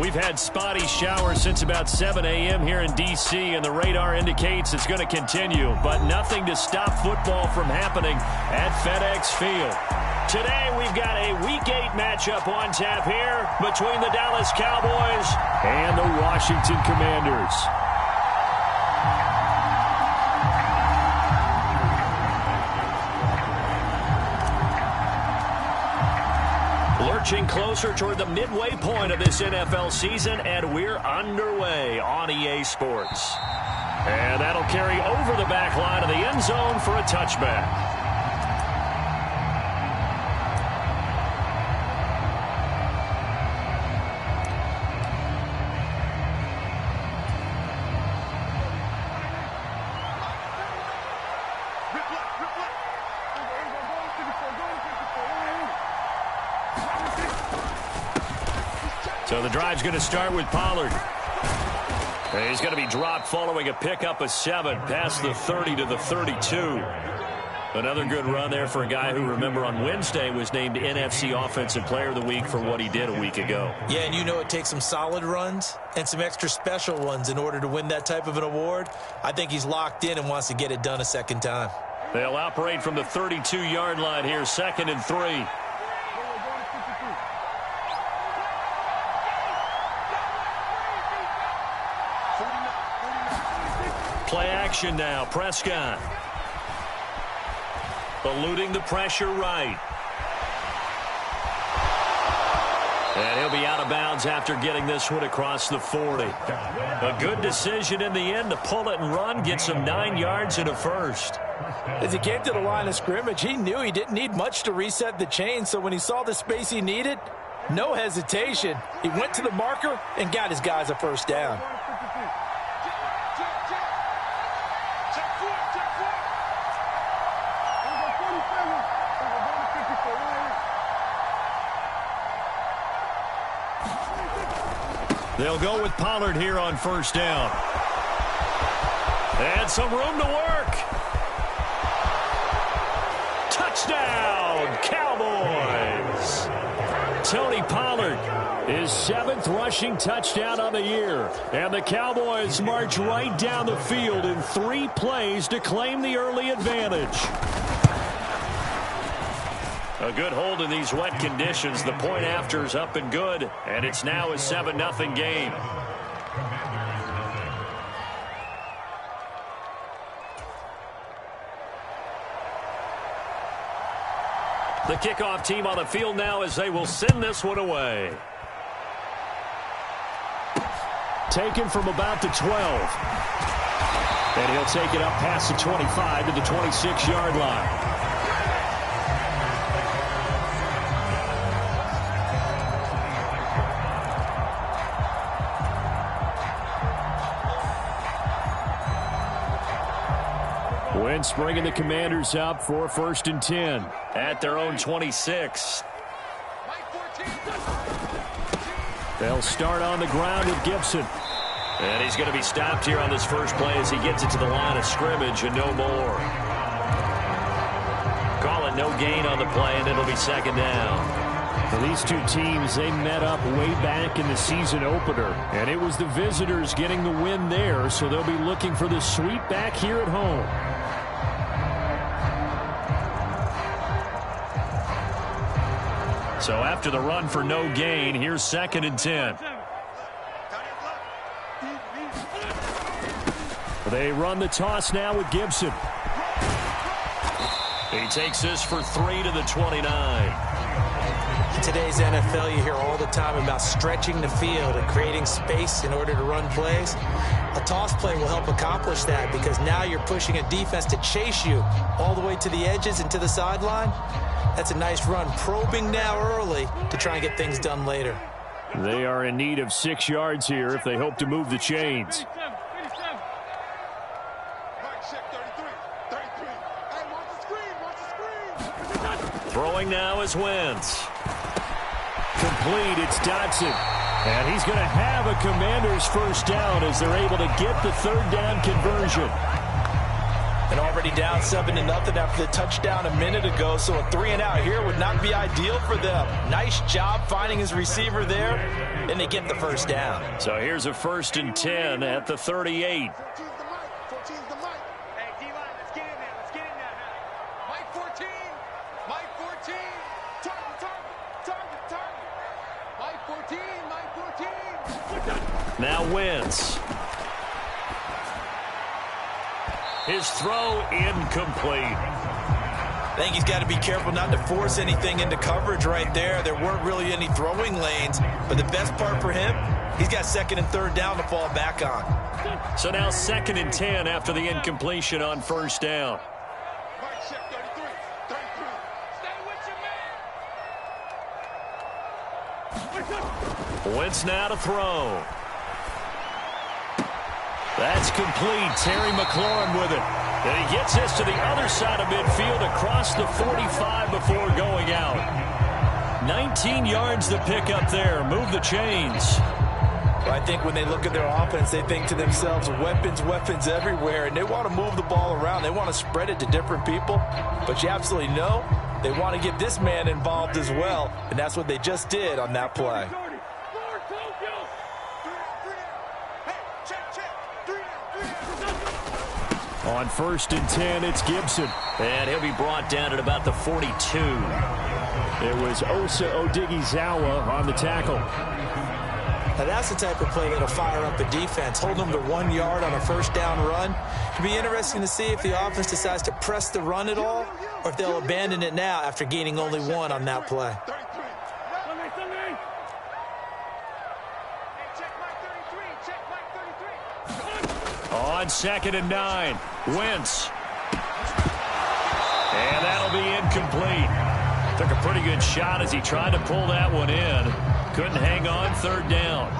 We've had spotty showers since about 7 a.m. here in D.C., and the radar indicates it's going to continue, but nothing to stop football from happening at FedEx Field. Today, we've got a Week 8 matchup on tap here between the Dallas Cowboys and the Washington Commanders. Lurching closer toward the midway point of this NFL season, and we're underway on EA Sports. And that'll carry over the back line of the end zone for a touchback. So the drive's going to start with Pollard. He's going to be dropped following a pickup of 7 past the 30 to the 32. Another good run there for a guy who, remember, on Wednesday was named NFC Offensive Player of the Week for what he did a week ago. Yeah, and you know it takes some solid runs and some extra special ones in order to win that type of an award. I think he's locked in and wants to get it done a second time. They'll operate from the 32-yard line here, 2nd and 3. Play action now. Prescott eluding the pressure right. And he'll be out of bounds after getting this one across the 40. A good decision in the end to pull it and run, get some 9 yards and a first. As he came to the line of scrimmage, he knew he didn't need much to reset the chain, so when he saw the space he needed, no hesitation. He went to the marker and got his guys a first down. They'll go with Pollard here on first down. And some room to work. Touchdown, Cowboys. Tony Pollard, his 7th rushing touchdown on the year. And the Cowboys march right down the field in 3 plays to claim the early advantage. A good hold in these wet conditions. The point after is up and good, and it's now a 7-0 game. The kickoff team on the field now as they will send this one away. Taken from about the 12. And he'll take it up past the 25 to the 26-yard line. Wentz bringing the Commanders up for 1st and 10 at their own 26. They'll start on the ground with Gibson. And he's going to be stopped here on this first play as he gets it to the line of scrimmage and no more. Call it no gain on the play, and it'll be 2nd down. Well, these two teams, they met up way back in the season opener, and it was the visitors getting the win there, so they'll be looking for the sweep back here at home. So after the run for no gain, here's 2nd and 10. They run the toss now with Gibson. He takes this for 3 to the 29. In today's NFL, you hear all the time about stretching the field and creating space in order to run plays. A toss play will help accomplish that because now you're pushing a defense to chase you all the way to the edges and to the sideline. That's a nice run, probing now early to try and get things done later. They are in need of 6 yards here if they hope to move the chains. Throwing now is Wentz. Complete, it's Dotson. And he's going to have a Commanders first down as they're able to get the 3rd down conversion. And already down 7-0 after the touchdown a minute ago, so a 3-and-out here would not be ideal for them. Nice job finding his receiver there, and they get the first down. So here's a 1st and 10 at the 38. Now Wentz. His throw incomplete. I think he's got to be careful not to force anything into coverage right there. There weren't really any throwing lanes, but the best part for him, he's got 2nd and 3rd down to fall back on. So now 2nd and 10 after the incompletion on 1st down. Wentz now to throw. That's complete. Terry McLaurin with it. And he gets this to the other side of midfield across the 45 before going out. 19 yards to pick up there. Move the chains. Well, I think when they look at their offense, they think to themselves, weapons, weapons everywhere, and they want to move the ball around. They want to spread it to different people, but you absolutely know they want to get this man involved as well, and that's what they just did on that play. On 1st and 10, it's Gibson. And he'll be brought down at about the 42. It was Osa Odighizuwa on the tackle. Now that's the type of play that'll fire up a defense. Hold them to 1 yard on a 1st down run. It'll be interesting to see if the offense decides to press the run at all, or if they'll abandon it now after gaining only 1 on that play. On 2nd and 9, Wentz. And that'll be incomplete. Took a pretty good shot as he tried to pull that one in. Couldn't hang on 3rd down.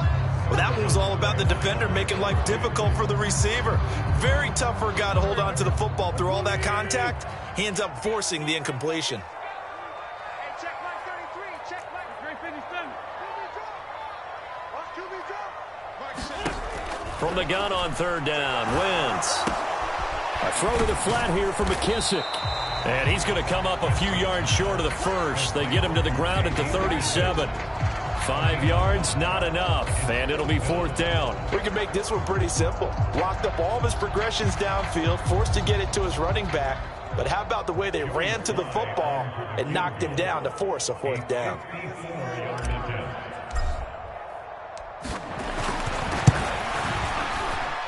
Well, that one was all about the defender making life difficult for the receiver. Very tough for a guy to hold on to the football through all that contact. He ends up forcing the incompletion. From the gun on 3rd down, Wentz. A throw to the flat here for McKissick. And he's going to come up a few yards short of the 1st. They get him to the ground at the 37. 5 yards, not enough. And it'll be 4th down. We can make this one pretty simple. Locked up all of his progressions downfield, forced to get it to his running back. But how about the way they ran to the football and knocked him down to force a 4th down?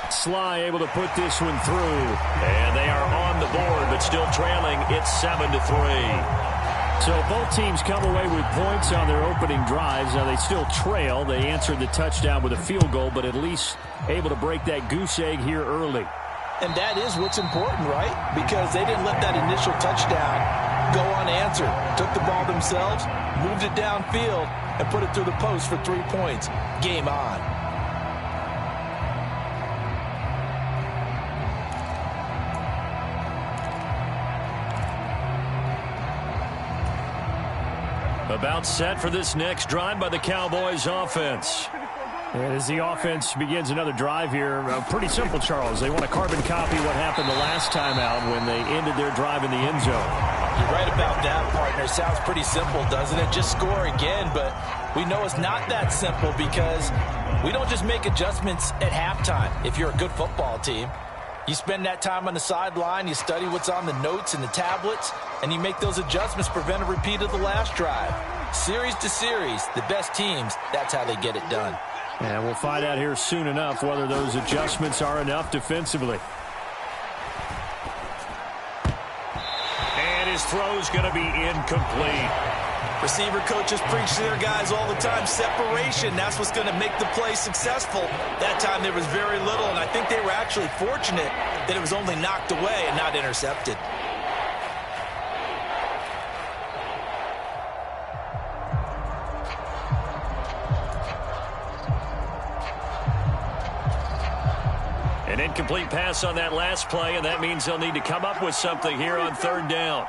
Sly able to put this one through. And they are on the board, but still trailing. It's 7-3. So both teams come away with points on their opening drives. Now they still trail. They answered the touchdown with a field goal, but at least able to break that goose egg here early. And that is what's important, right? Because they didn't let that initial touchdown go unanswered. Took the ball themselves, moved it downfield, and put it through the post for 3 points. Game on. About set for this next drive by the Cowboys offense. And as the offense begins another drive here, pretty simple, Charles. They want to carbon copy what happened the last time out when they ended their drive in the end zone. You're right about that, partner. Sounds pretty simple, doesn't it? Just score again, but we know it's not that simple because we don't just make adjustments at halftime if you're a good football team. You spend that time on the sideline, you study what's on the notes and the tablets, and you make those adjustments, prevent a repeat of the last drive. Series to series, the best teams, that's how they get it done. And we'll find out here soon enough whether those adjustments are enough defensively. And his throw's going to be incomplete. Receiver coaches preach to their guys all the time. Separation, that's what's going to make the play successful. That time there was very little, and I think they were actually fortunate that it was only knocked away and not intercepted. An incomplete pass on that last play, and that means they'll need to come up with something here on 3rd down.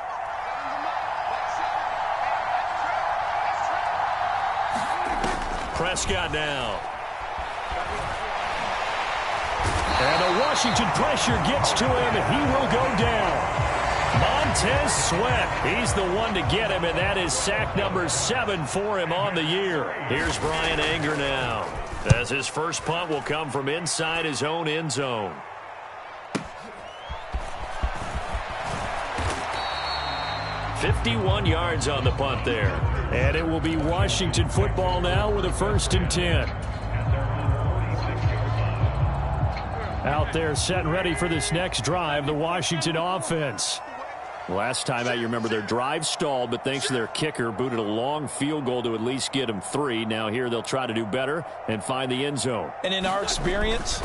Prescott now. And the Washington pressure gets to him, and he will go down. Montez Sweat, he's the one to get him, and that is sack number 7 for him on the year. Here's Brian Anger now, as his first punt will come from inside his own end zone. "51 yards on the punt there. And it will be Washington football now with a 1st and 10. Out there set and ready for this next drive, the Washington offense. Last time out, you remember their drive stalled, but thanks to their kicker, booted a long field goal to at least get them 3. Now here they'll try to do better and find the end zone. And in our experience,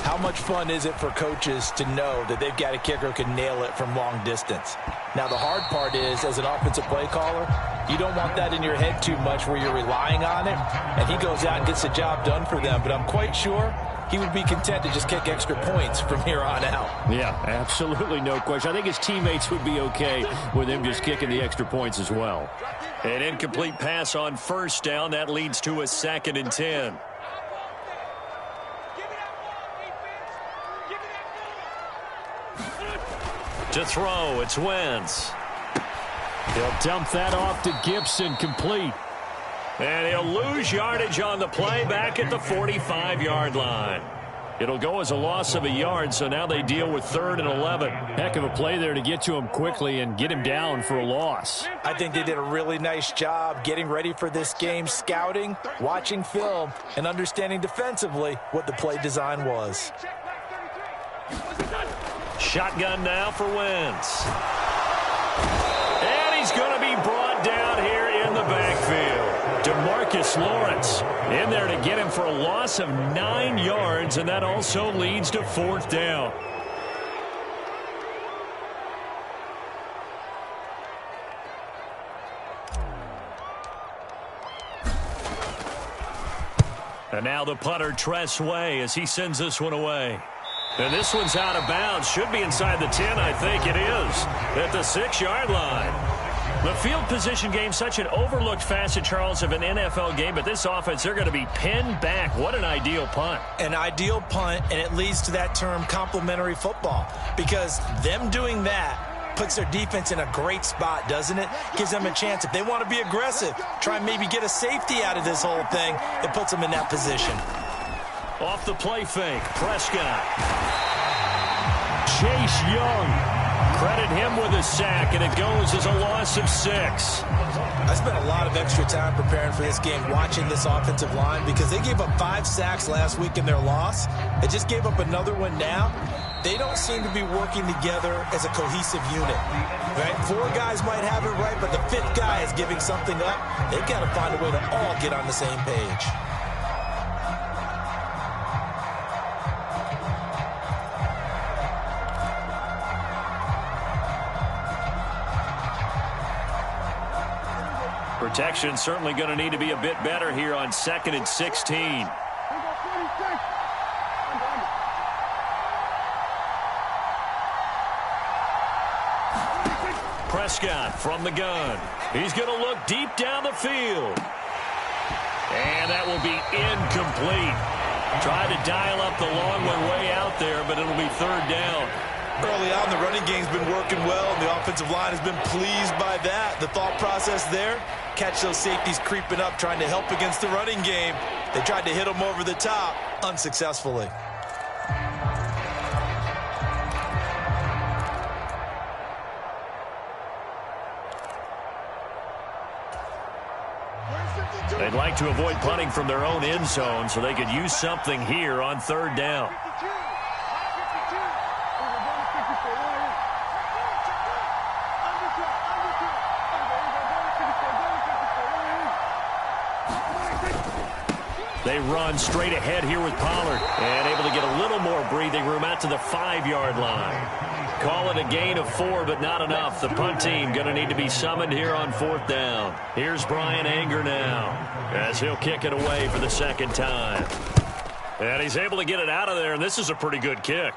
how much fun is it for coaches to know that they've got a kicker who can nail it from long distance? Now the hard part is, as an offensive play caller, you don't want that in your head too much where you're relying on it, and he goes out and gets the job done for them. But I'm quite sure he would be content to just kick extra points from here on out. Yeah, absolutely no question. I think his teammates would be okay with him just kicking the extra points as well. An incomplete pass on 1st down. That leads to a 2nd and 10. To throw, it's Wentz. He'll dump that off to Gibson, complete. And he'll lose yardage on the play back at the 45-yard line. It'll go as a loss of a yard, so now they deal with 3rd and 11. Heck of a play there to get to him quickly and get him down for a loss. I think they did a really nice job getting ready for this game, scouting, watching film, and understanding defensively what the play design was. Shotgun now for Wentz. And he's going to be brought down here in the backfield. DeMarcus Lawrence in there to get him for a loss of 9 yards, and that also leads to 4th down. And now the punter, Tress Way, as he sends this one away. And this one's out of bounds. Should be inside the 10, I think it is, at the 6-yard line. The field position game, such an overlooked facet, Charles, of an NFL game, but this offense, they're going to be pinned back. What an ideal punt. An ideal punt, and it leads to that term complementary football, because them doing that puts their defense in a great spot, doesn't it? Gives them a chance. If they want to be aggressive, try and maybe get a safety out of this whole thing, it puts them in that position. Off the play fake, Prescott. Chase Young. Credit him with a sack, and it goes as a loss of 6. I spent a lot of extra time preparing for this game, watching this offensive line, because they gave up 5 sacks last week in their loss. They just gave up another one now. They don't seem to be working together as a cohesive unit. Right? 4 guys might have it right, but the 5th guy is giving something up. They've got to find a way to all get on the same page. Protection certainly going to need to be a bit better here on 2nd and 16. Prescott from the gun. He's going to look deep down the field. And that will be incomplete. Tried to dial up the long one way out there, but it'll be 3rd down. Early on, the running game's been working well, and the offensive line has been pleased by that. The thought process there, catch those safeties creeping up, trying to help against the running game. They tried to hit them over the top, unsuccessfully. They'd like to avoid punting from their own end zone so they could use something here on 3rd down. They run straight ahead here with Pollard, and able to get a little more breathing room out to the 5-yard line. Call it a gain of 4, but not enough. The punt team going to need to be summoned here on 4th down. Here's Brian Anger now, as he'll kick it away for the 2nd time. And he's able to get it out of there, and this is a pretty good kick.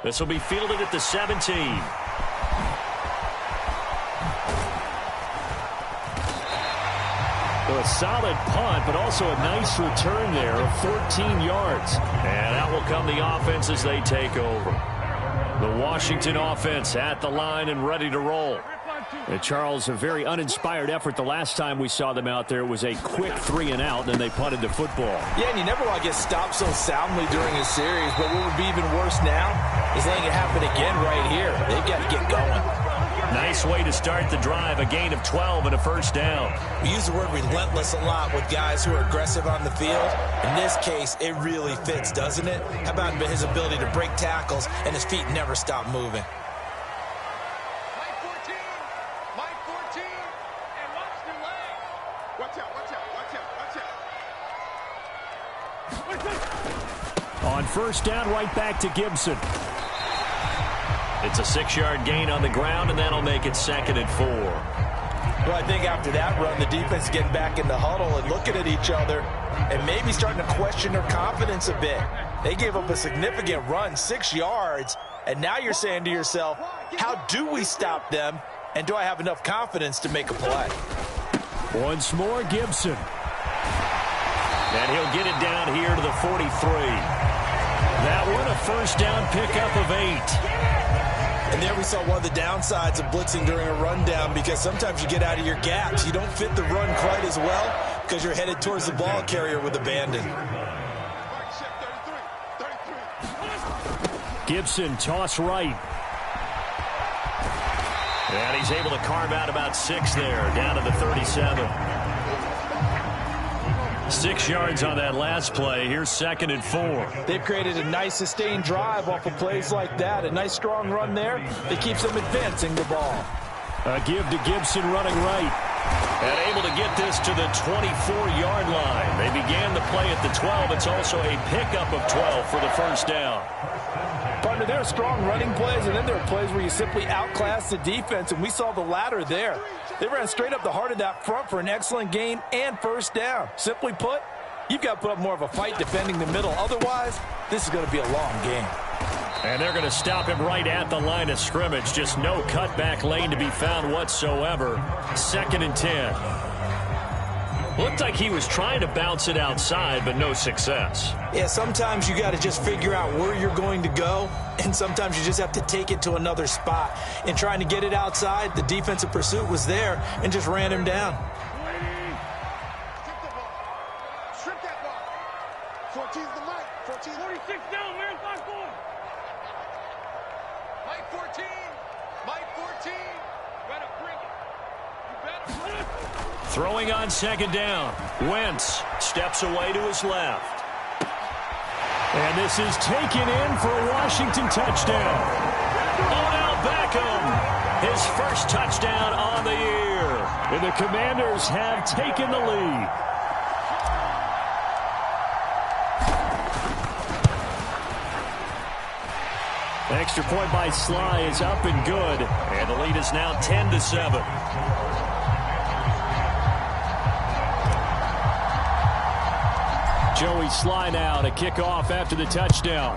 This will be fielded at the 17. The So a solid punt, but also a nice return there of 14 yards. And out will come the offense as they take over. The Washington offense at the line and ready to roll. And Charles, a very uninspired effort the last time we saw them out there. It was a quick 3-and-out, and then they punted the football. Yeah, and you never want to get stopped so soundly during a series, but what would be even worse now is letting it happen again right here. They've got to get going. Nice way to start the drive, a gain of 12 and a first down. We use the word relentless a lot with guys who are aggressive on the field. In this case, it really fits, doesn't it? How about his ability to break tackles and his feet never stop moving? On first down, right back to Gibson. It's a 6-yard gain on the ground, and that'll make it 2nd and 4. Well, I think after that run, the defense is getting back in the huddle and looking at each other and maybe starting to question their confidence a bit. They gave up a significant run, 6 yards, and now you're saying to yourself, how do we stop them, and do I have enough confidence to make a play? Once more, Gibson. And he'll get it down here to the 43. That one, a first down pickup of 8. And there we saw one of the downsides of blitzing during a rundown, because sometimes you get out of your gaps. You don't fit the run quite as well because you're headed towards the ball carrier with abandon. Gibson, toss right. And he's able to carve out about 6 there, down to the 37. 6 yards on that last play. Here's 2nd and 4. They've created a nice sustained drive off of plays like that. A nice strong run there that keeps them advancing the ball. A give to Gibson running right. And able to get this to the 24-yard line. They began the play at the 12. It's also a pickup of 12 for the first down. Partner, there are strong running plays, and then there are plays where you simply outclass the defense, and we saw the latter there. They ran straight up the heart of that front for an excellent gain and first down. Simply put, you've got to put up more of a fight defending the middle. Otherwise, this is going to be a long game. And they're going to stop him right at the line of scrimmage. Just no cutback lane to be found whatsoever. 2nd and 10. Looked like he was trying to bounce it outside, but no success. Yeah, sometimes you got to just figure out where you're going to go, and sometimes you just have to take it to another spot. In trying to get it outside, the defensive pursuit was there and just ran him down. Strip that ball. 14's the mic. 14. 46 down, man. 5-4. Mike 14. Mike 14. Better bring it. You better. Throwing on 2nd down. Wentz steps away to his left. And this is taken in for a Washington touchdown. Odell Beckham, his first touchdown on the year. And the Commanders have taken the lead. Extra point by Sly is up and good. And the lead is now 10-7. Joey Sly now to kick off after the touchdown.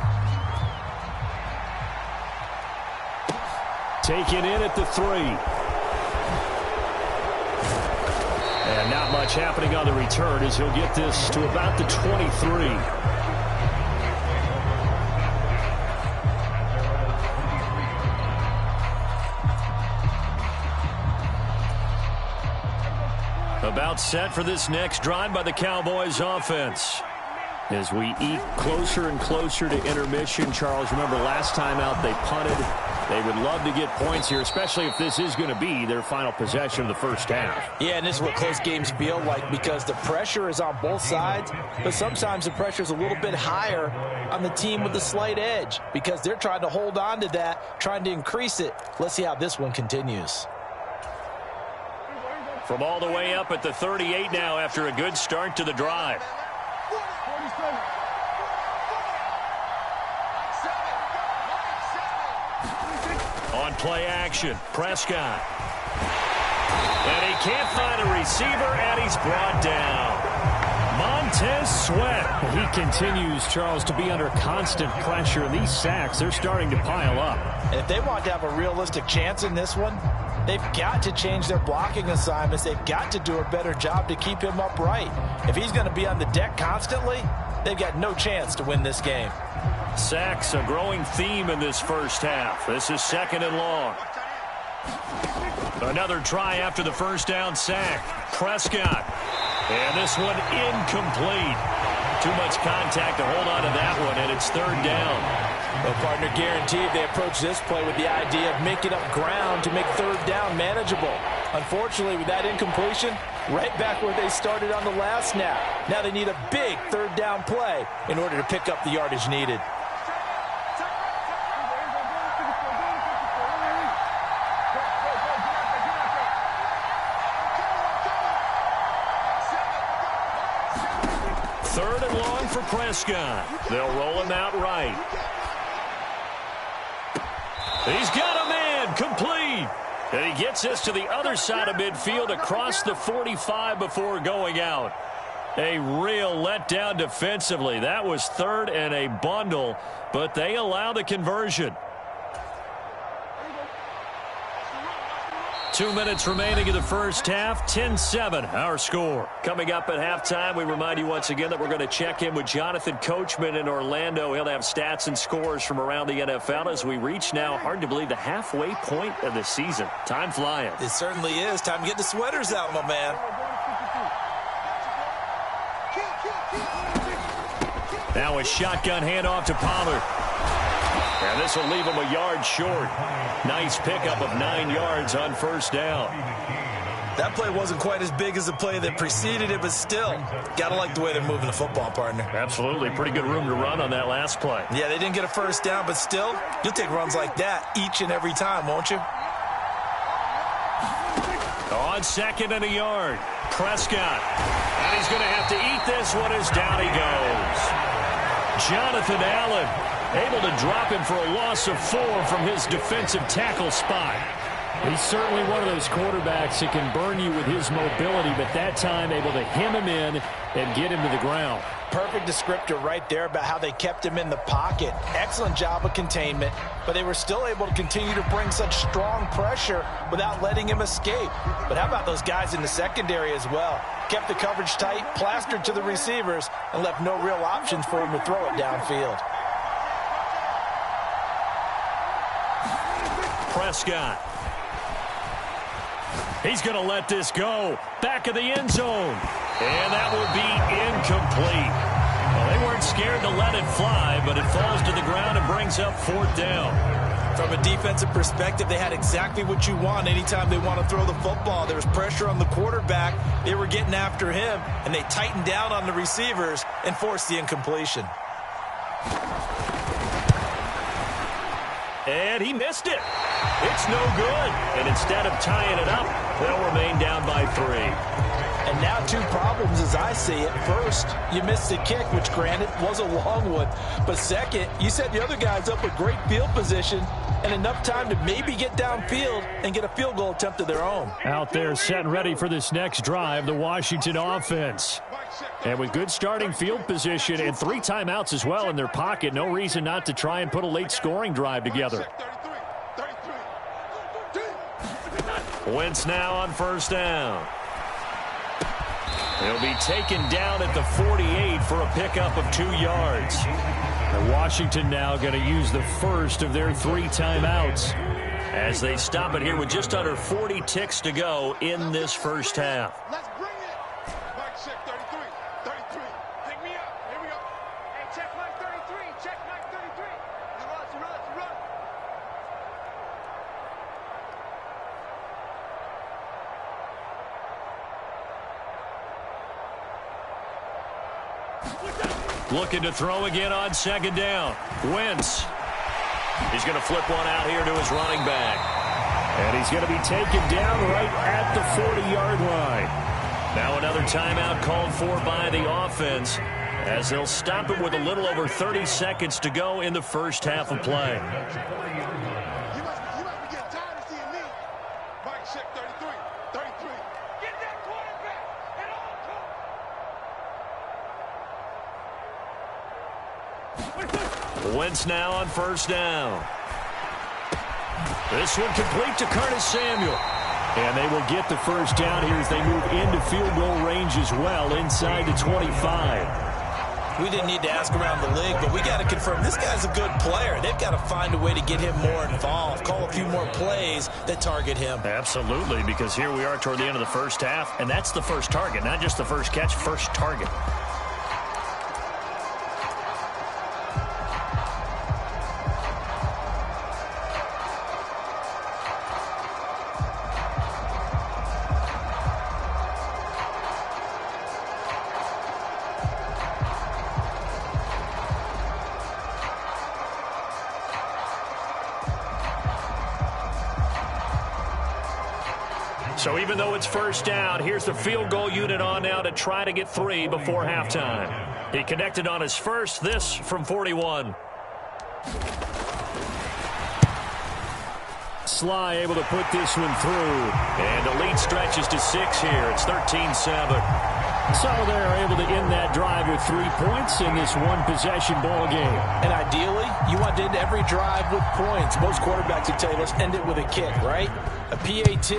Taken in at the 3. And not much happening on the return as he'll get this to about the 23. About set for this next drive by the Cowboys offense. As we eat closer and closer to intermission, Charles, remember last time out they punted. They would love to get points here, especially if this is going to be their final possession of the first half. Yeah, and this is what close games feel like, because the pressure is on both sides, but sometimes the pressure is a little bit higher on the team with the slight edge because they're trying to hold on to that, trying to increase it. Let's see how this one continues. From all the way up at the 38 now after a good start to the drive. On play action, Prescott. And he can't find a receiver, and he's brought down. Montez Sweat. He continues, Charles, to be under constant pressure. These sacks, they're starting to pile up. And if they want to have a realistic chance in this one, they've got to change their blocking assignments. They've got to do a better job to keep him upright. If he's going to be on the deck constantly, they've got no chance to win this game. Sacks, a growing theme in this first half. This is 2nd and long. Another try after the first down sack. Prescott. And this one incomplete. Too much contact to hold on to that one, and it's 3rd down. Well, partner, guaranteed they approach this play with the idea of making up ground to make 3rd down manageable. Unfortunately, with that incompletion, right back where they started on the last snap. Now they need a big 3rd down play in order to pick up the yardage needed. Third and long for Prescott. They'll roll him out right. He's got a man, complete. And he gets us to the other side of midfield across the 45 before going out. A real letdown defensively. That was 3rd and a bundle, but they allow the conversion. 2 minutes remaining in the first half. 10-7, our score. Coming up at halftime, we remind you once again that we're going to check in with Jonathan Coachman in Orlando. He'll have stats and scores from around the NFL as we reach now, hard to believe, the halfway point of the season. Time flying. It certainly is. Time to get the sweaters out, my man. Now a shotgun handoff to Pollard. And this will leave him a yard short. Nice pickup of 9 yards on first down. That play wasn't quite as big as the play that preceded it, but still, got to like the way they're moving the football, partner. Absolutely. Pretty good room to run on that last play. Yeah, they didn't get a first down, but still, you'll take runs like that each and every time, won't you? On 2nd and a yard, Prescott. And he's going to have to eat this one as down he goes. Jonathan Allen able to drop him for a loss of 4 from his defensive tackle spot. He's certainly one of those quarterbacks that can burn you with his mobility, but that time able to hem him in and get him to the ground. Perfect descriptor right there about how they kept him in the pocket. Excellent job of containment, but they were still able to continue to bring such strong pressure without letting him escape. But how about those guys in the secondary as well? Kept the coverage tight, plastered to the receivers, and left no real options for him to throw it downfield. Prescott. He's going to let this go. Back of the end zone. And that will be incomplete. Well, they weren't scared to let it fly, but it falls to the ground and brings up 4th down. From a defensive perspective, they had exactly what you want anytime they want to throw the football. There was pressure on the quarterback. They were getting after him, and they tightened down on the receivers and forced the incompletion. And he missed it. It's no good. And instead of tying it up, they'll remain down by 3. And now 2 problems as I see it. First, you missed the kick, which granted was a long one. But second, you set the other guys up with great field position and enough time to maybe get downfield and get a field goal attempt of their own. Out there set and ready for this next drive, the Washington offense. And with good starting field position and 3 timeouts as well in their pocket, no reason not to try and put a late scoring drive together. Wentz now on first down. He'll be taken down at the 48 for a pickup of 2 yards. And Washington now going to use the first of their 3 timeouts as they stop it here with just under 40 ticks to go in this first half. Let's bring it. Mike, check 33. 33. Pick me up. Here we go. Hey, check Mike 33. Check Mike 33. Run. Looking to throw again on 2nd down. Wentz. He's going to flip one out here to his running back. And he's going to be taken down right at the 40-yard line. Now another timeout called for by the offense as they'll stop it with a little over 30 seconds to go in the first half of play. You must be getting tired of seeing me. Mike, check 33. 33. Get that quarterback at all costs. Wentz now on first down. This one complete to Curtis Samuel. And they will get the first down here as they move into field goal range as well, inside the 25. We didn't need to ask around the league, but we got to confirm this guy's a good player. They've got to find a way to get him more involved, call a few more plays that target him. Absolutely, because here we are toward the end of the first half, and that's the first target, not just the first catch, first target. So even though it's first down, here's the field goal unit on now to try to get 3 before halftime. He connected on his first, this from 41. Sly able to put this one through. And the lead stretches to 6 here. It's 13-7. So they're able to end that drive with 3 points in this one-possession ball game. And ideally, you want to end every drive with points. Most quarterbacks would tell you, let's end it with a kick, right? A PAT,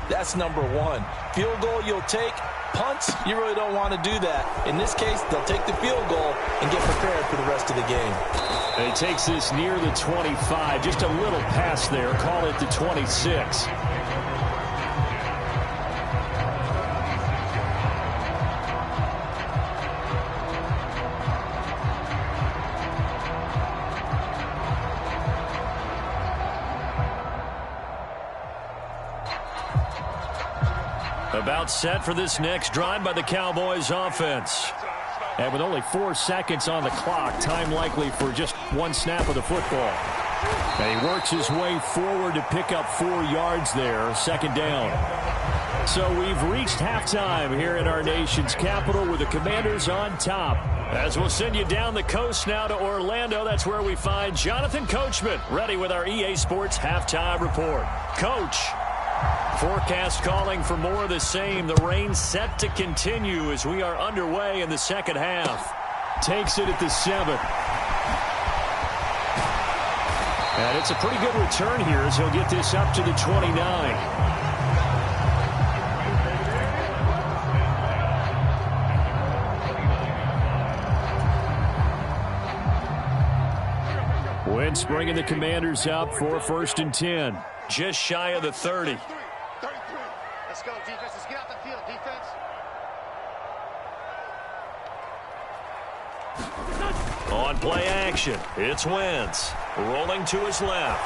that's number 1. Field goal you'll take. Punts, you really don't want to do that. In this case, they'll take the field goal and get prepared for the rest of the game. And he takes this near the 25. Just a little pass there. Call it the 26. About set for this next drive by the Cowboys offense. And with only 4 seconds on the clock, time likely for just 1 snap of the football. And he works his way forward to pick up 4 yards there, second down. So we've reached halftime here in our nation's capital with the Commanders on top. As we'll send you down the coast now to Orlando, that's where we find Jonathan Coachman, ready with our EA Sports halftime report. Coach. Forecast calling for more of the same. The rain set to continue as we are underway in the second half. Takes it at the 7. And it's a pretty good return here as he'll get this up to the 29. Wentz bringing the Commanders up for first and 10. Just shy of the 30. 33. Let's go, defense. Let's get out the field, defense. On play action, it's Wentz. Rolling to his left.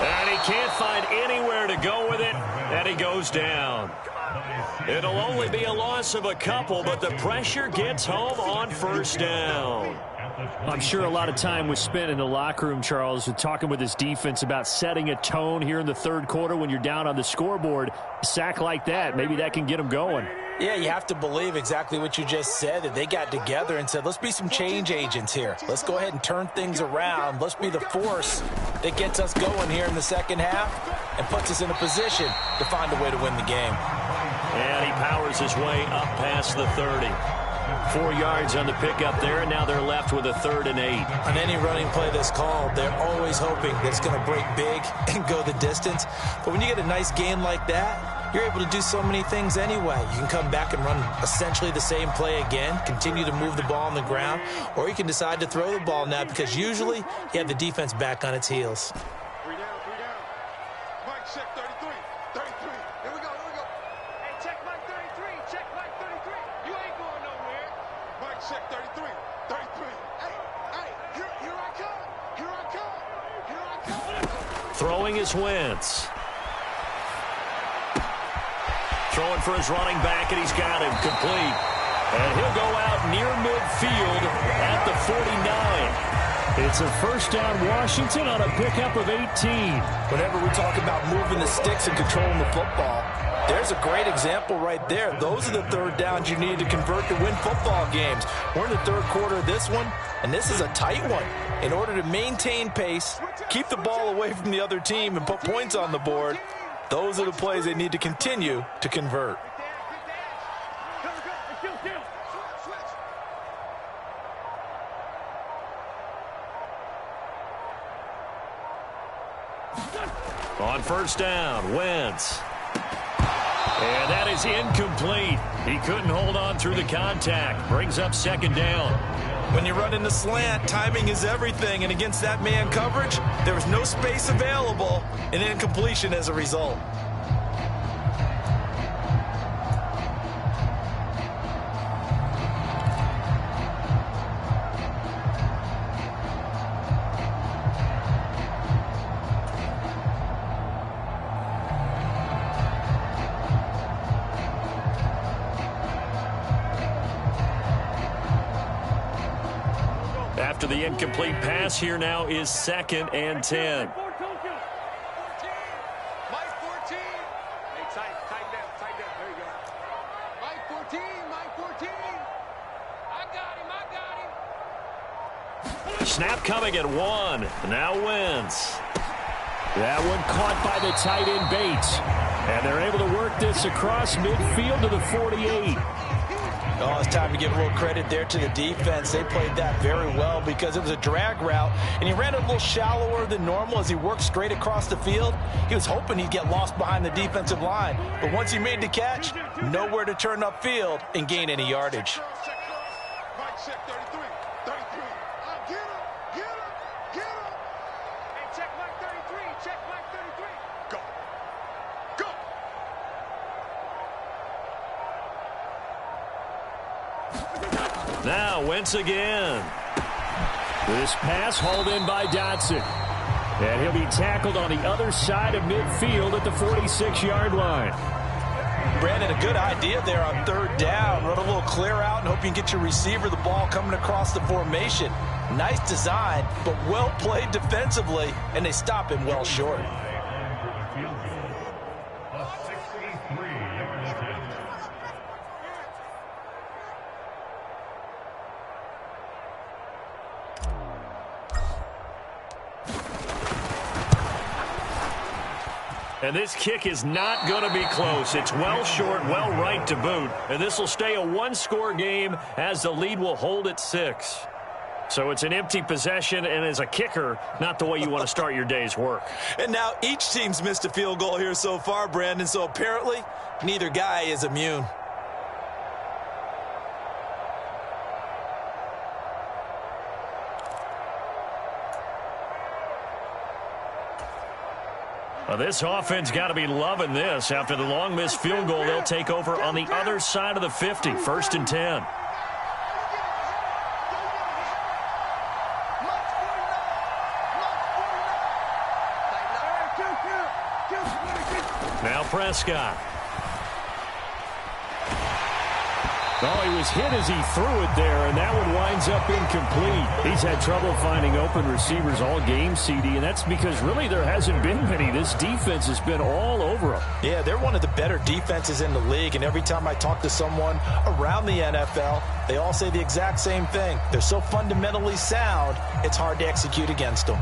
And he can't find anywhere to go with it, and he goes down. It'll only be a loss of a couple, but the pressure gets home on first down. I'm sure a lot of time was spent in the locker room, Charles, talking with his defense about setting a tone here in the third quarter when you're down on the scoreboard. A sack like that, maybe that can get them going. Yeah, you have to believe exactly what you just said, that they got together and said, let's be some change agents here. Let's go ahead and turn things around. Let's be the force that gets us going here in the second half and puts us in a position to find a way to win the game. And he powers his way up past the 30. 4 yards on the pickup there, and now they're left with a 3rd and 8. On any running play that's called, they're always hoping that it's going to break big and go the distance. But when you get a nice gain like that, you're able to do so many things anyway. You can come back and run essentially the same play again, continue to move the ball on the ground, or you can decide to throw the ball now because usually you have the defense back on its heels. 3 down, 3 down. Mike, check 33. 33. Here we go, here we go. Hey, check Mike 33. Check Mike 33. You ain't going nowhere. Mike, check 33. 33. Hey, here I come. Here I come. Here I come. Throwing is Wentz. Throwing for his running back, and he's got him complete. And he'll go out near midfield at the 49. It's a first down Washington on a pickup of 18. Whenever we talk about moving the sticks and controlling the football, there's a great example right there. Those are the third downs you need to convert to win football games. We're in the third quarter of this one, and this is a tight one. In order to maintain pace, keep the ball away from the other team, and put points on the board, those are the plays they need to continue to convert. On first down, Wentz. And that is incomplete. He couldn't hold on through the contact. Brings up second down. When you run in the slant, timing is everything. And against that man coverage, there was no space available. An incompletion as a result. After the incomplete pass, here now is 2nd and 10. Mike 14. Hey, tight down. There you go. Mike 14. I got him. Snap coming at 1. Now Wentz. That one caught by the tight end Bates. And they're able to work this across midfield to the 48. Oh, it's time to give a little credit there to the defense. They played that very well because it was a drag route, and he ran it a little shallower than normal as he worked straight across the field. He was hoping he'd get lost behind the defensive line, but once he made the catch, nowhere to turn upfield and gain any yardage. Mike check 33. Get him. Hey, check Mike 33. Go. Now Wentz again. This pass hauled in by Dotson. And he'll be tackled on the other side of midfield at the 46-yard line. Brandon, a good idea there on third down. Run a little clear out and hope you can get your receiver the ball coming across the formation. Nice design, but well played defensively, and they stop him well short. And this kick is not going to be close. It's well short, well right to boot. And this will stay a one-score game as the lead will hold at 6. So it's an empty possession, and as a kicker, not the way you want to start your day's work. And now each team's missed a field goal here so far, Brandon, so apparently neither guy is immune. Well, this offense got to be loving this. After the long missed field goal, they'll take over on the other side of the 50, 1st and 10. Now Prescott. Oh, he was hit as he threw it there, and that one winds up incomplete. He's had trouble finding open receivers all game, CD, and that's because really there hasn't been many. This defense has been all over him. Yeah, they're one of the better defenses in the league, and every time I talk to someone around the NFL, they all say the exact same thing. They're so fundamentally sound, it's hard to execute against them.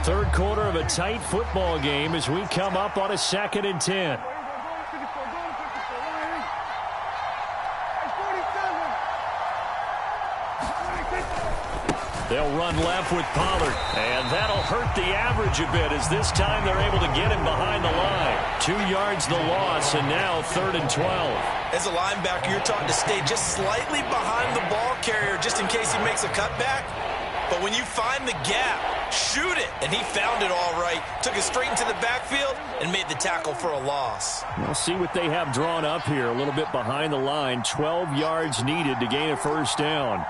Third quarter of a tight football game as we come up on a 2nd and 10. They'll run left with Pollard, and that'll hurt the average a bit as this time they're able to get him behind the line. 2 yards the loss, and now 3rd and 12. As a linebacker, you're taught to stay just slightly behind the ball carrier just in case he makes a cutback. But when you find the gap, shoot it. And he found it all right. Took it straight into the backfield and made the tackle for a loss. We'll see what they have drawn up here. A little bit behind the line. 12 yards needed to gain a first down.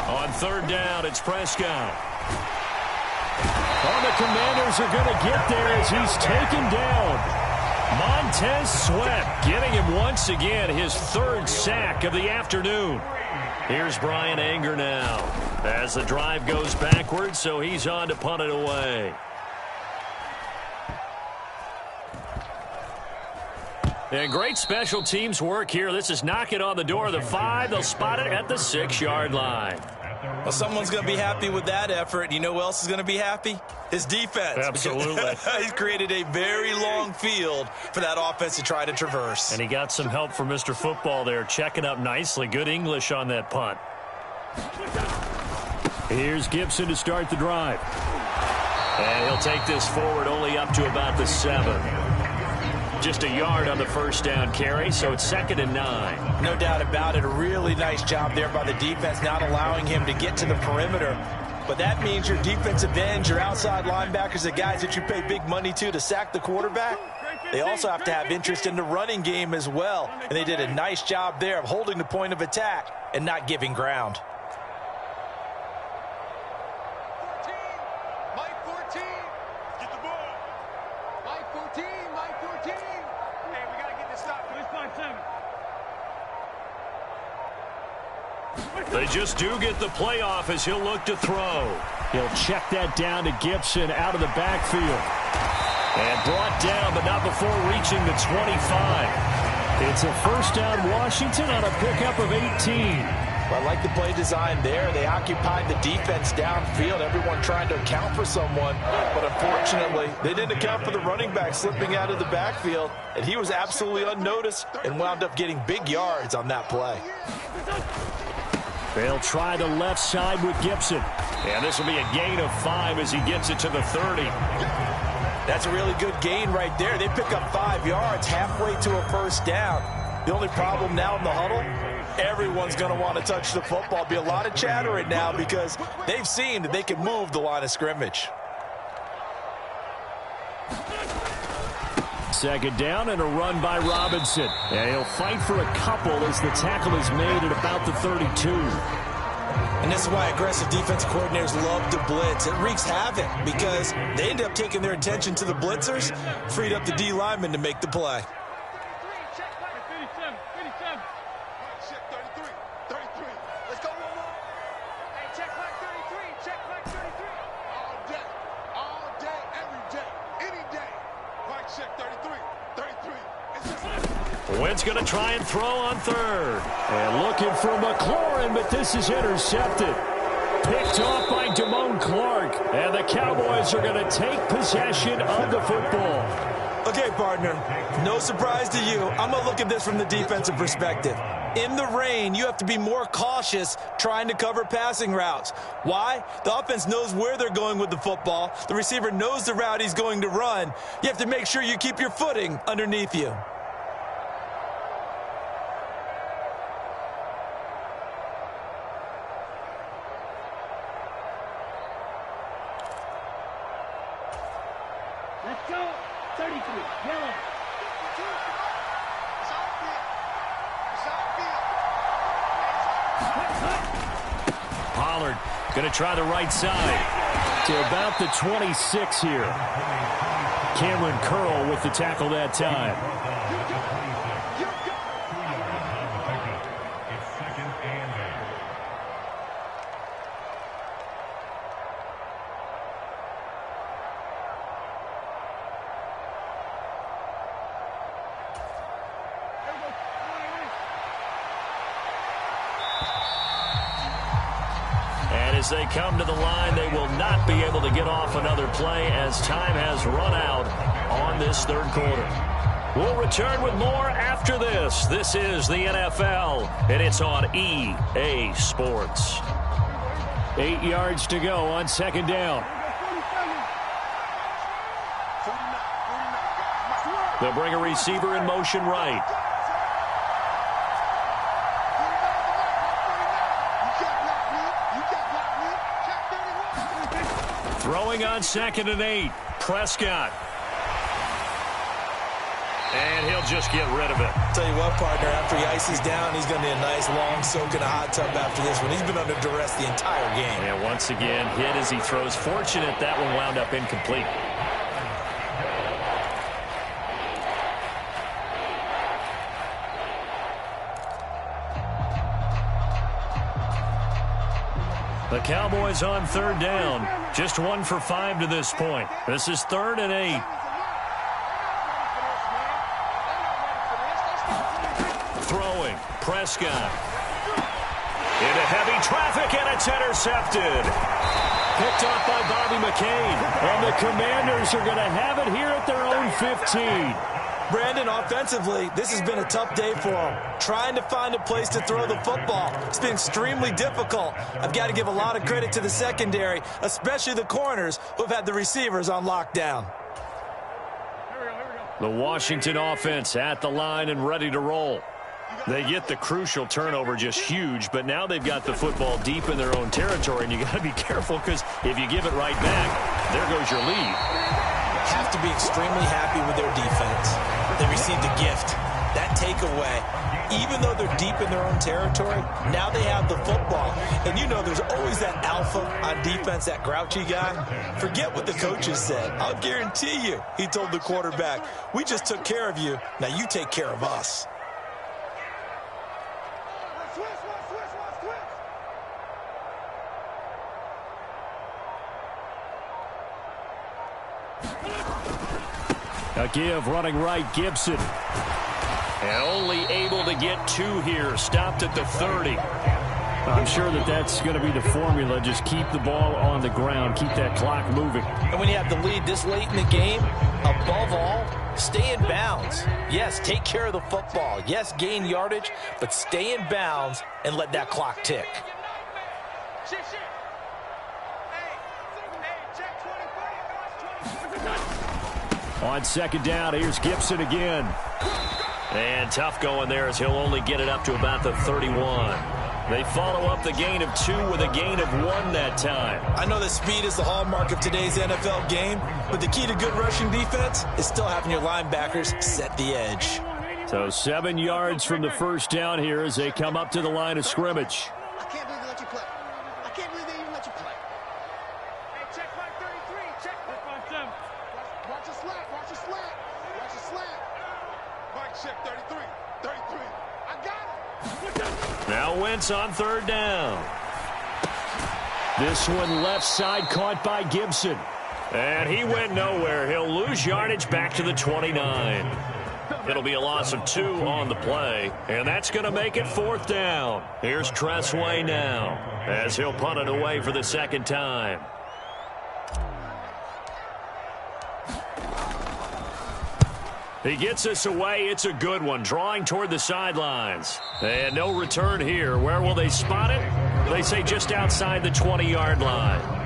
On 3rd down, it's Prescott. Oh, the Commanders are going to get there as he's taken down. Montez Sweat getting him once again his 3rd sack of the afternoon. Here's Brian Anger now as the drive goes backwards, so he's on to punt it away. And great special teams work here. This is knocking on the door of the 5. They'll spot it at the 6-yard line. Well, someone's going to be happy with that effort. You know who else is going to be happy? His defense. Absolutely. He's created a very long field for that offense to try to traverse. And he got some help from Mr. Football there, checking up nicely. Good English on that punt. Here's Gibson to start the drive. And he'll take this forward only up to about the 7. Just a yard on the first down carry, so it's 2nd and 9. No doubt about it. A really nice job there by the defense, not allowing him to get to the perimeter. But that means your defensive ends, your outside linebackers, the guys that you pay big money to sack the quarterback, they also have to have interest in the running game as well. And they did a nice job there of holding the point of attack and not giving ground. They just do get the playoff as he'll look to throw. He'll check that down to Gibson out of the backfield. And brought down, but not before reaching the 25. It's a first down Washington on a pickup of 18. Well, I like the play design there. They occupied the defense downfield, everyone trying to account for someone. But unfortunately, they didn't account for the running back slipping out of the backfield. And he was absolutely unnoticed and wound up getting big yards on that play. They'll try the left side with Gibson. And this will be a gain of 5 as he gets it to the 30. That's a really good gain right there. They pick up 5 yards halfway to a first down. The only problem now in the huddle, everyone's going to want to touch the football. Be a lot of chattering now because they've seen that they can move the line of scrimmage. 2nd down and a run by Robinson. And he'll fight for a couple as the tackle is made at about the 32. And this is why aggressive defense coordinators love to blitz. It wreaks havoc because they end up taking their attention to the blitzers, freed up the D lineman to make the play. Wentz going to try and throw on 3rd. And looking for McLaurin, but this is intercepted. Picked off by Damone Clark. And the Cowboys are going to take possession of the football. Okay, partner, no surprise to you. I'm going to look at this from the defensive perspective. In the rain, you have to be more cautious trying to cover passing routes. Why? The offense knows where they're going with the football. The receiver knows the route he's going to run. You have to make sure you keep your footing underneath you. Let's go. 33. Yellow. Pollard going to try the right side to about the 26 here. Cameron Curl with the tackle that time. As they come to the line, they will not be able to get off another play as time has run out on this 3rd quarter. We'll return with more after this. This is the NFL, and it's on EA Sports. 8 yards to go on 2nd down. They'll bring a receiver in motion right. Throwing on 2nd and 8. Prescott. And he'll just get rid of it. Tell you what, partner, after he ices down, he's going to need a nice long soak in a hot tub after this one. He's been under duress the entire game. And once again, hit as he throws. Fortunate that one wound up incomplete. The Cowboys on 3rd down. Just 1 for 5 to this point. This is 3rd and 8. Throwing. Prescott. Into heavy traffic, and it's intercepted. Picked off by Bobby McCain. And the Commanders are going to have it here at their own 15. Brandon, offensively, this has been a tough day for them. Trying to find a place to throw the football. It's been extremely difficult. I've got to give a lot of credit to the secondary, especially the corners who have had the receivers on lockdown. The Washington offense at the line and ready to roll. They get the crucial turnover, just huge, but now they've got the football deep in their own territory, and you got to be careful because if you give it right back, there goes your lead. Have to be extremely happy with their defense. They received a gift. That takeaway, even though they're deep in their own territory, now they have the football. And you know there's always that alpha on defense, that grouchy guy. Forget what the coaches said. I'll guarantee you, he told the quarterback, we just took care of you. Now you take care of us. A give running right, Gibson. And only able to get 2 here. Stopped at the 30. I'm sure that's going to be the formula. Just keep the ball on the ground. Keep that clock moving. And when you have the lead this late in the game, above all, stay in bounds. Yes, take care of the football. Yes, gain yardage, but stay in bounds and let that clock tick. On second down, here's Gibson again. And tough going there as he'll only get it up to about the 31. They follow up the gain of 2 with a gain of 1 that time. I know that speed is the hallmark of today's NFL game, but the key to good rushing defense is still having your linebackers set the edge. So 7 yards from the first down here as they come up to the line of scrimmage. I can't believe they let you play. I can't believe they even let you play. Hey, check my 33. Check my 7. Watch your slant. Watch your slant. Watch your slant. Mike, check 33. 33. I got it. Now Wentz on third down. This one left side caught by Gibson. And he went nowhere. He'll lose yardage back to the 29. It'll be a loss of 2 on the play, and that's going to make it 4th down. Here's Tressway now as he'll punt it away for the second time. He gets us away. It's a good one, drawing toward the sidelines. And no return here. Where will they spot it? They say just outside the 20-yard line.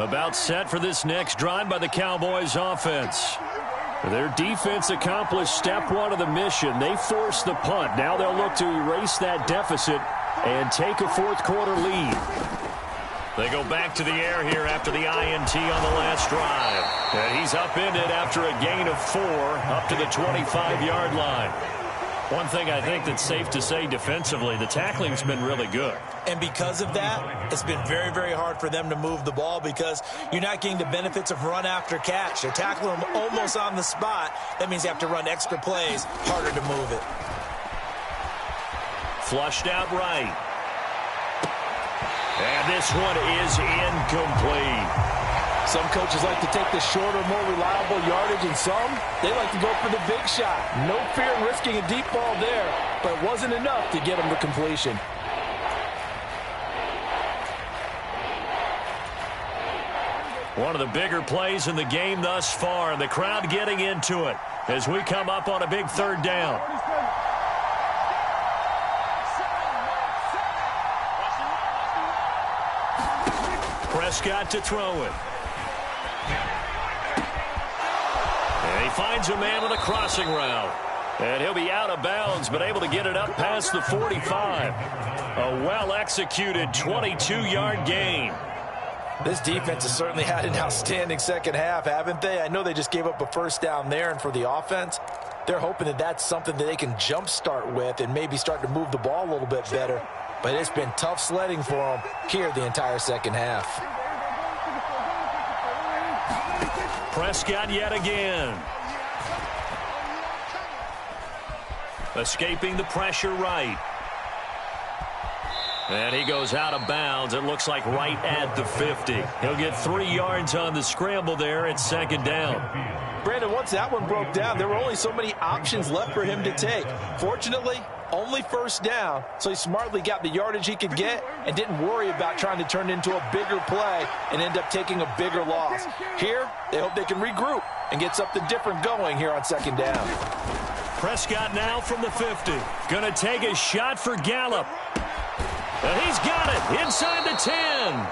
About set for this next drive by the Cowboys offense. Their defense accomplished step 1 of the mission. They forced the punt. Now they'll look to erase that deficit and take a fourth quarter lead. They go back to the air here after the INT on the last drive. And he's upended after a gain of 4 up to the 25-yard line. One thing I think that's safe to say defensively, the tackling's been really good. And because of that, it's been very, very hard for them to move the ball because you're not getting the benefits of run after catch. They're tackling them almost on the spot. That means you have to run extra plays, harder to move it. Flushed out right. And this one is incomplete. Some coaches like to take the shorter, more reliable yardage, and some, they like to go for the big shot. No fear in risking a deep ball there, but it wasn't enough to get them to completion. One of the bigger plays in the game thus far, and the crowd getting into it as we come up on a big third down. Prescott to throw it. And he finds a man on a crossing route. And he'll be out of bounds, but able to get it up past the 45. A well-executed 22-yard gain. This defense has certainly had an outstanding second half, haven't they? I know they just gave up a first down there, and for the offense, they're hoping that that's something that they can jumpstart with and maybe start to move the ball a little bit better. But it's been tough sledding for them here the entire second half. Prescott yet again. Escaping the pressure right. And he goes out of bounds. It looks like right at the 50. He'll get 3 yards on the scramble there at second down. Brandon, once that one broke down, there were only so many options left for him to take. Fortunately, only first down, so he smartly got the yardage he could get and didn't worry about trying to turn it into a bigger play and end up taking a bigger loss. Here, they hope they can regroup and get something different going here on second down. Prescott now from the 50. Going to take a shot for Gallup. And he's got it inside the 10.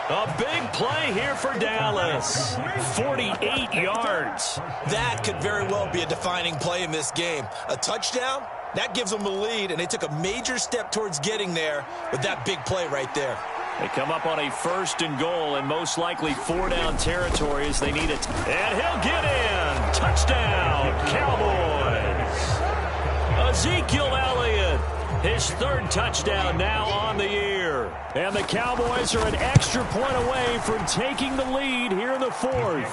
A big play here for Dallas. 48 yards. That could very well be a defining play in this game. A touchdown, that gives them the lead, and they took a major step towards getting there with that big play right there. They come up on a 1st and goal and most likely 4-down territory as they need it. And he'll get in. Touchdown, Cowboys. Ezekiel Elliott. His 3rd touchdown now on the year. And the Cowboys are an extra point away from taking the lead here in the 4th.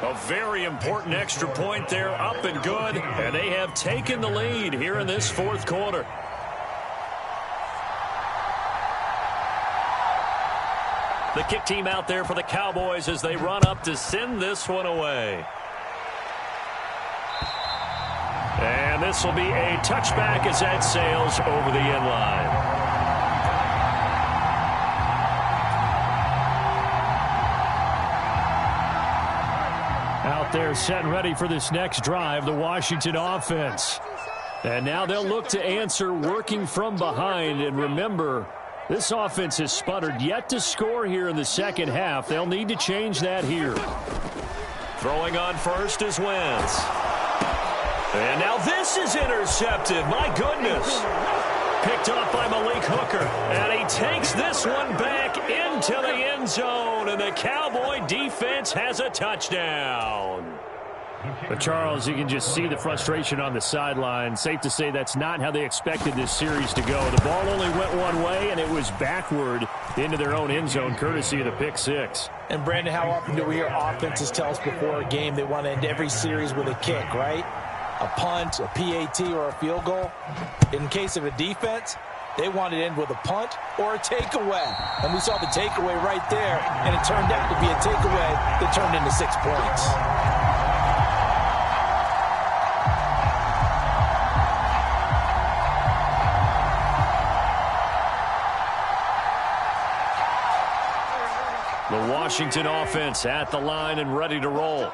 A very important extra point there, up and good. And they have taken the lead here in this 4th quarter. The kick team out there for the Cowboys as they run up to send this one away. And this will be a touchback as that sails over the end line. Out there set and ready for this next drive, the Washington offense. And now they'll look to answer working from behind. And remember, this offense has sputtered yet to score here in the second half. They'll need to change that here. Throwing on first is Wentz. And now this is intercepted. My goodness. Picked off by Malik Hooker. And he takes this one back into the end zone. And the Cowboy defense has a touchdown. But Charles, you can just see the frustration on the sideline. Safe to say that's not how they expected this series to go. The ball only went one way, and it was backward into their own end zone, courtesy of the pick six. And, Brandon, how often do we hear offenses tell us before a game they want to end every series with a kick, right? A punt, a PAT, or a field goal. In case of a defense, they want to end with a punt or a takeaway. And we saw the takeaway right there, and it turned out to be a takeaway that turned into 6 points. The Washington offense at the line and ready to roll.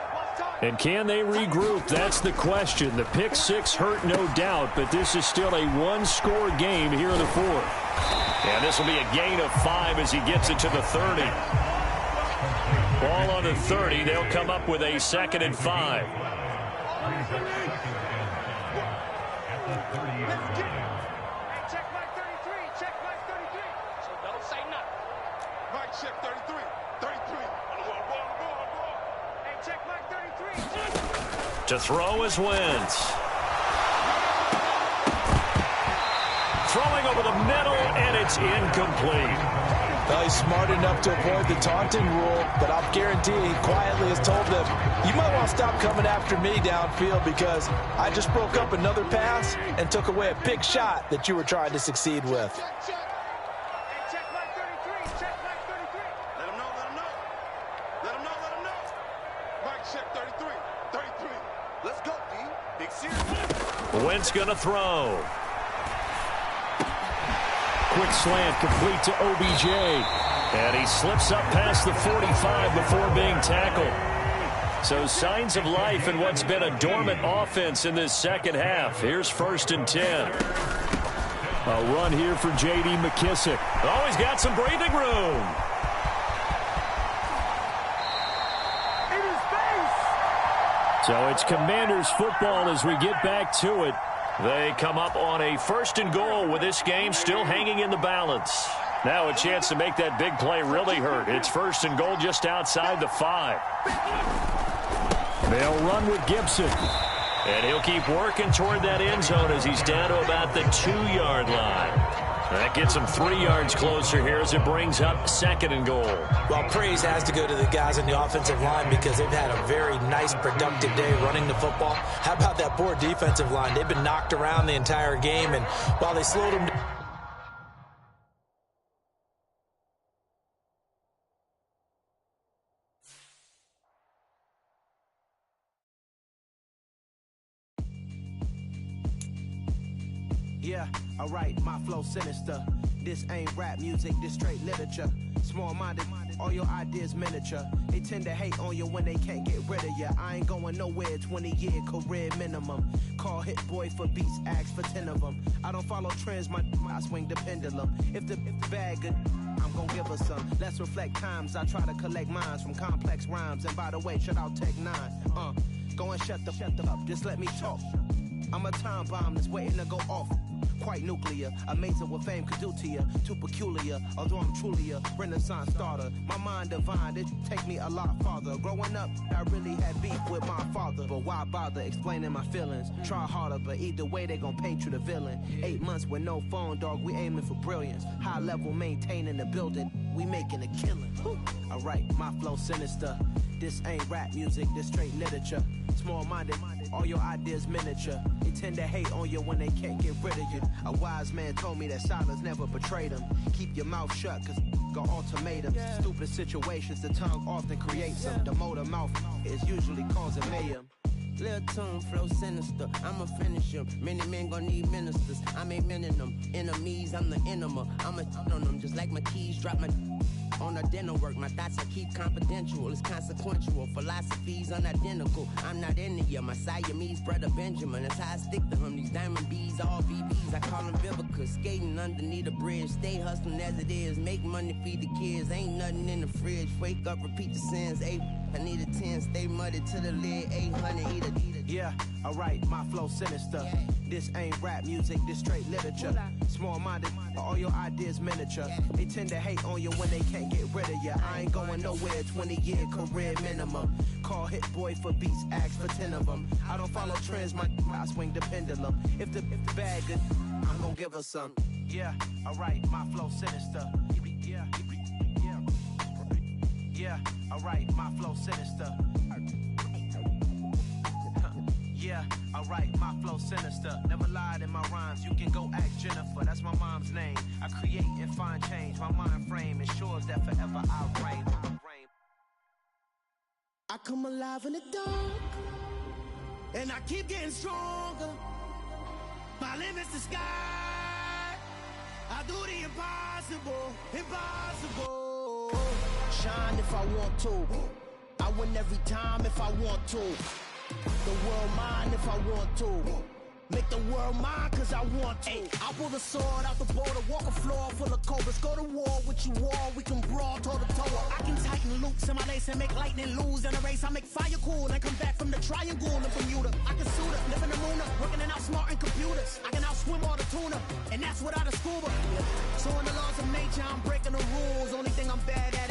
And can they regroup? That's the question. The pick six hurt, no doubt, but this is still a one-score game here in the 4th. And this will be a gain of 5 as he gets it to the 30. Ball on the 30. They'll come up with a 2nd and 5. Check Mike 33. Check Mike 33. So don't say nothing. Mike check 33. 33. Hey, check Mike 33. To throw is Wentz. Throwing over the middle, and it's incomplete. Well, he's smart enough to avoid the taunting rule, but I'll guarantee he quietly has told them, you might want to stop coming after me downfield because I just broke up another pass and took away a big shot that you were trying to succeed with. Hey, check Mike 33. Check Mike 33. Let him know, let him know. Let him know, let him know. Mike check 33. 33. Let's go, D. Big series. Wentz going to throw. Quick slant complete to OBJ. And he slips up past the 45 before being tackled. So signs of life in what's been a dormant offense in this second half. Here's 1st and 10. A run here for J.D. McKissick. Oh, he's got some breathing room. So it's Commanders football as we get back to it. They come up on a 1st and goal with this game still hanging in the balance. Now a chance to make that big play really hurt. It's 1st and goal just outside the 5. They'll run with Gibson. And he'll keep working toward that end zone as he's down to about the 2-yard line. That gets him 3 yards closer here as it brings up 2nd and goal. Well, praise has to go to the guys on the offensive line because they've had a very nice, productive day running the football. How about that poor defensive line? They've been knocked around the entire game, and while they slowed them down, yeah, alright, my flow sinister. This ain't rap music, this straight literature. Small-minded, all your ideas miniature. They tend to hate on you when they can't get rid of you. I ain't going nowhere, 20-year career minimum. Call hit boy for beats, ask for 10 of them. I don't follow trends, I swing the pendulum. If the bag good, I'm gonna give her some. Let's reflect times, I try to collect minds from complex rhymes. And by the way, shout out Tech 9. Go and shut the up, just let me talk. I'm a time bomb that's waiting to go off. Quite nuclear, amazing what fame could do to you. Too peculiar, although I'm truly a renaissance starter. My mind divine, it take me a lot farther. Growing up, I really had beef with my father. But why bother explaining my feelings? Try harder, but either way they gon' paint you the villain. 8 months with no phone, dog, we aiming for brilliance. High level maintaining the building, we making a killing. Alright, my flow sinister. This ain't rap music, this straight literature. Small-minded, all your ideas miniature. They tend to hate on you when they can't get rid of you. A wise man told me that silence never betrayed him. Keep your mouth shut, cause got ultimatums. Stupid situations, the tongue often creates them. The motor mouth is usually causing mayhem. Lil' tune, flow sinister, I'ma finish him. Many men gon' need ministers, I make men in them. Enemies, I'm the enema, I'ma on them. Just like my keys, drop my on the dinner work. My thoughts I keep confidential, it's consequential. Philosophies unidentical, I'm not into you. My Siamese brother Benjamin, that's how I stick to him. These diamond bees, all BBs, I call them Vivica. Skating underneath a bridge, stay hustling as it is. Make money, feed the kids, ain't nothing in the fridge. Wake up, repeat the sins, I need a 10, stay muddy to the lid, 800, eat it. Yeah, alright, my flow sinister. This ain't rap music, this straight literature. Small-minded, all your ideas miniature. They tend to hate on you when they can't get rid of you. I ain't going nowhere, 20-year career minimum. Call hit boy for beats, ask for 10 of them. I don't follow trends, I swing the pendulum. If the bag good, I'm gonna give her some. Yeah, alright, my flow sinister. Yeah, alright, my flow sinister. Yeah, alright, my flow sinister. Never lied in my rhymes, you can go ask Jennifer. That's my mom's name. I create and find change. My mind frame ensures that forever I reign. I come alive in the dark, and I keep getting stronger. My limit's the sky. I do the impossible, impossible. Shine if I want to. I win every time if I want to. The world mine if I want to. Make the world mine cause I want to. Ay, I pull the sword out the border, walk a floor full of cobras. Go to war with you all, we can brawl toe to toe. I can tighten loops in my lace and make lightning lose in a race. I make fire cool and come back from the triangle in Bermuda. I can suit up, live in the moon up, working and outsmarting computers. I can outswim all the tuna, and that's without a scuba. So in the laws of nature, I'm breaking the rules. Only thing I'm bad at